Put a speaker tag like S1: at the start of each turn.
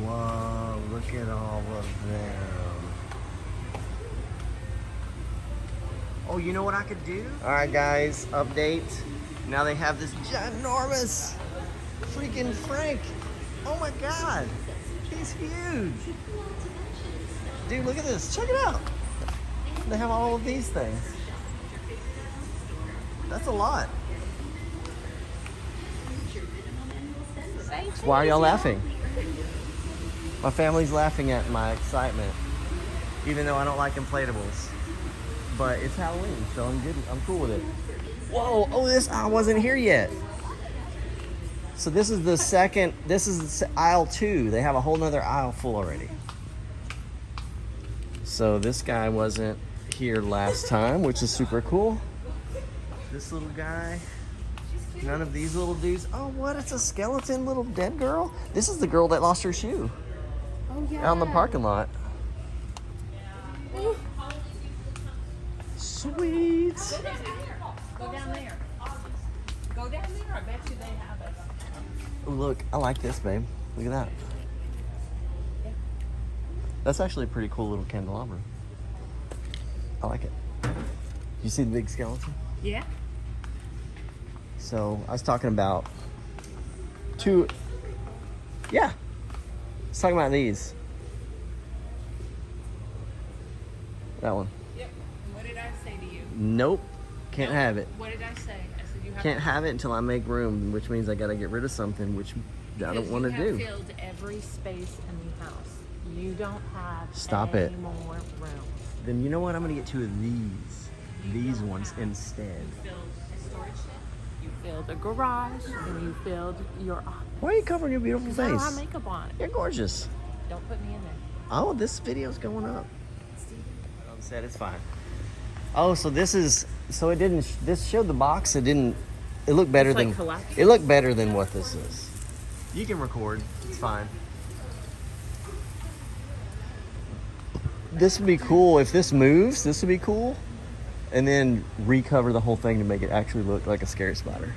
S1: Whoa, look at all of them. Oh, you know what I could do? All right, guys, update. Now they have this ginormous freaking Frank. Oh my God, he's huge. Dude, look at this, check it out. They have all of these things. That's a lot. Why are y'all laughing? My family's laughing at my excitement, even though I don't like inflatables. But it's Halloween, so I'm good. I'm cool with it. Whoa! Oh, this aisle wasn't here yet. So this is the second. This is aisle 2. They have a whole nother aisle full already. So this guy wasn't here last time, which is super cool. This little guy. None of these little dudes. Oh, what? It's a skeleton little dead girl. This is the girl that lost her shoe.
S2: Oh yeah.
S1: Out in the parking lot. Sweet.
S2: Go down there. Go down there. Go down there. I bet you they have it.
S1: Oh, look, I like this, babe. Look at that. That's actually a pretty cool little candelabra. I like it. You see the big skeleton?
S2: Yeah.
S1: So I was talking about two. Yeah. I was talking about these. That one.
S2: Yep. What did I say to you?
S1: Nope. Can't have it.
S2: What did I say? I said you have
S1: Can't have it until I make room, which means I gotta get rid of something, which I don't want to do.
S2: You have filled every space in the house. You don't have
S1: Stop
S2: any
S1: it.
S2: more room.
S1: Then you know what? I'm gonna get 2 of these. These ones instead.
S2: You filled a storage shed. You filled a garage, and you filled your office.
S1: Why are you covering your beautiful
S2: I don't have
S1: face?
S2: makeup on.
S1: You're gorgeous.
S2: Don't put me in there.
S1: Oh, this video's going up. On set, it's fine. Oh, so this is, so it didn't, this showed the box. It didn't, it looked better
S2: It's like
S1: than,
S2: collapsing.
S1: it looked better than what this is. You can record, it's fine. This would be cool. If this moves, this would be cool. And then recover the whole thing to make it actually look like a scary spider.